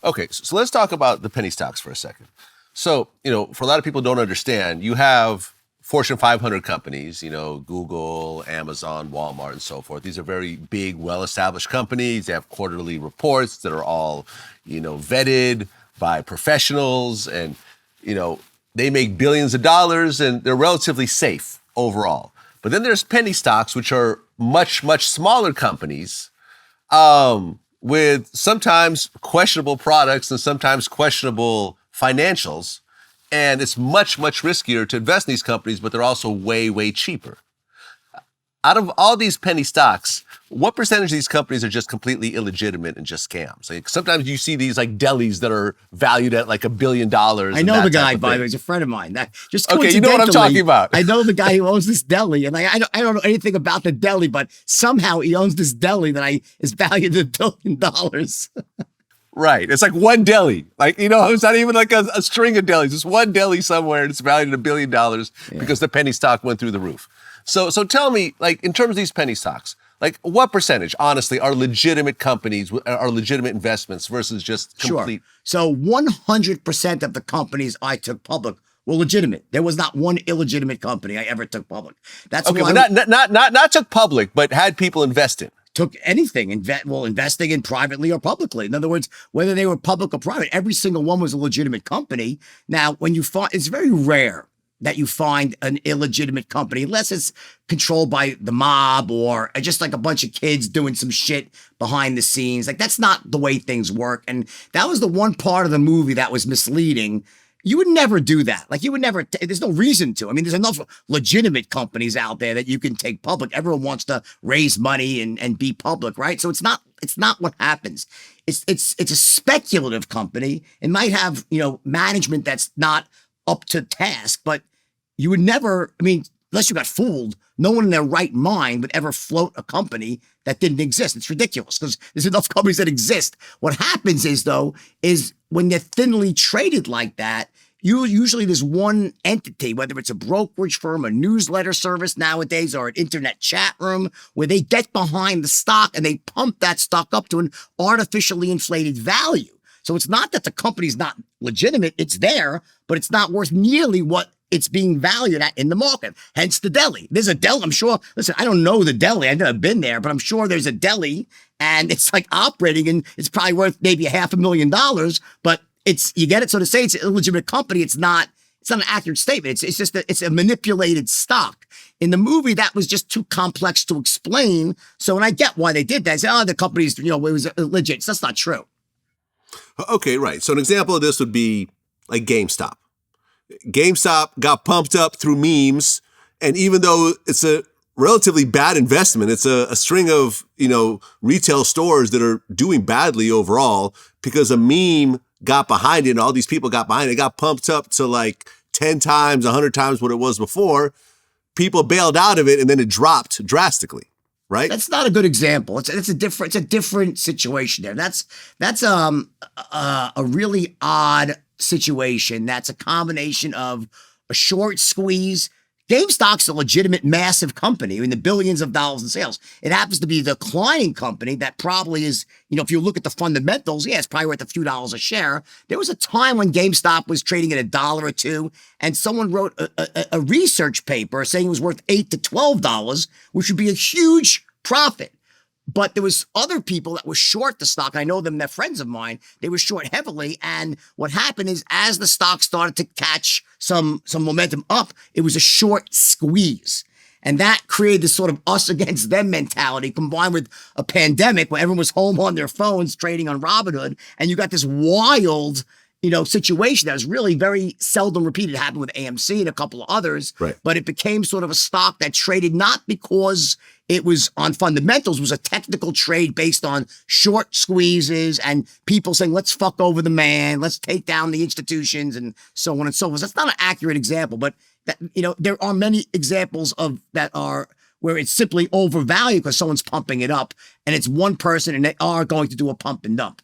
Okay, so let's talk about the penny stocks for a second. So, for a lot of people who don't understand, you have Fortune 500 companies, Google, Amazon, Walmart, and so forth. These are very big, well-established companies. They have quarterly reports that are all, vetted by professionals, and, they make billions of dollars, and they're relatively safe overall. But then there's penny stocks, which are much, much smaller companies, with sometimes questionable products and sometimes questionable financials. And it's much, much riskier to invest in these companies, but they're also way, way cheaper. Out of all these penny stocks, what percentage of these companies are just completely illegitimate and just scams? Like sometimes you see these like delis that are valued at like $1 billion. I know the guy, by the way, he's a friend of mine. Okay, you know what I'm talking about. I know the guy who owns this deli, and I don't know anything about the deli, but somehow he owns this deli that is valued at $1 billion. Right. It's like one deli. Like, it's not even like a string of delis. It's one deli somewhere and it's valued at $1 billion because the penny stock went through the roof. So tell me, like, in terms of these penny stocks, like what percentage, honestly, are legitimate companies, are legitimate investments versus just complete? Sure. So 100% of the companies I took public were legitimate. There was not one illegitimate company I ever took public. That's okay, why but not took public, but had people invest in. Took anything, investing in privately or publicly. In other words, whether they were public or private, every single one was a legitimate company. Now, when you find, it's very rare that you find an illegitimate company, unless it's controlled by the mob or just like a bunch of kids doing some shit behind the scenes. Like, that's not the way things work. And that was the one part of the movie that was misleading. You would never do that. Like, you would never, there's no reason to. I mean, there's enough legitimate companies out there that you can take public. Everyone wants to raise money and be public, right? So it's not what happens. It's a speculative company. It might have, management that's not up to task, but you would never, unless you got fooled, no one in their right mind would ever float a company that didn't exist. It's ridiculous because there's enough companies that exist. What happens is when they're thinly traded like that, usually there's one entity, whether it's a brokerage firm, a newsletter service nowadays, or an internet chat room, where they get behind the stock and they pump that stock up to an artificially inflated value. So it's not that the company's not legitimate, it's there, but it's not worth nearly what it's being valued at in the market. Hence the deli. There's a deli, I'm sure. Listen, I don't know the deli. I've never been there, but I'm sure there's a deli and it's like operating and it's probably worth maybe $500,000, but you get it? So to say it's an illegitimate company, it's not an accurate statement. It's just it's a manipulated stock. In the movie, that was just too complex to explain. So when I get why they did that, I say, the company's, it was legit. So that's not true. Okay, right. So an example of this would be like GameStop. GameStop got pumped up through memes, and even though it's a relatively bad investment, it's a string of, retail stores that are doing badly overall because a meme got behind it and all these people got behind it. It got pumped up to like 10 times, 100 times what it was before. People bailed out of it and then it dropped drastically. Right? That's not a good example. It's a different situation there. That's a really odd situation. That's a combination of a short squeeze. GameStop's a legitimate, massive company. The billions of dollars in sales. It happens to be a declining company that probably is, if you look at the fundamentals, it's probably worth a few dollars a share. There was a time when GameStop was trading at $1 or $2, and someone wrote a research paper saying it was worth $8 to $12, which would be a huge profit. But there was other people that were short the stock. I know them, they're friends of mine. They were short heavily. And what happened is as the stock started to catch some momentum up, it was a short squeeze. And that created this sort of us against them mentality combined with a pandemic where everyone was home on their phones trading on Robinhood. And you got this wild, situation that was really very seldom repeated. It happened with AMC and a couple of others. Right. But it became sort of a stock that traded not because it was on fundamentals, it was a technical trade based on short squeezes and people saying, let's fuck over the man, let's take down the institutions and so on and so forth. That's not an accurate example, but that, there are many examples of that are where it's simply overvalued because someone's pumping it up and it's one person and they are going to do a pump and dump.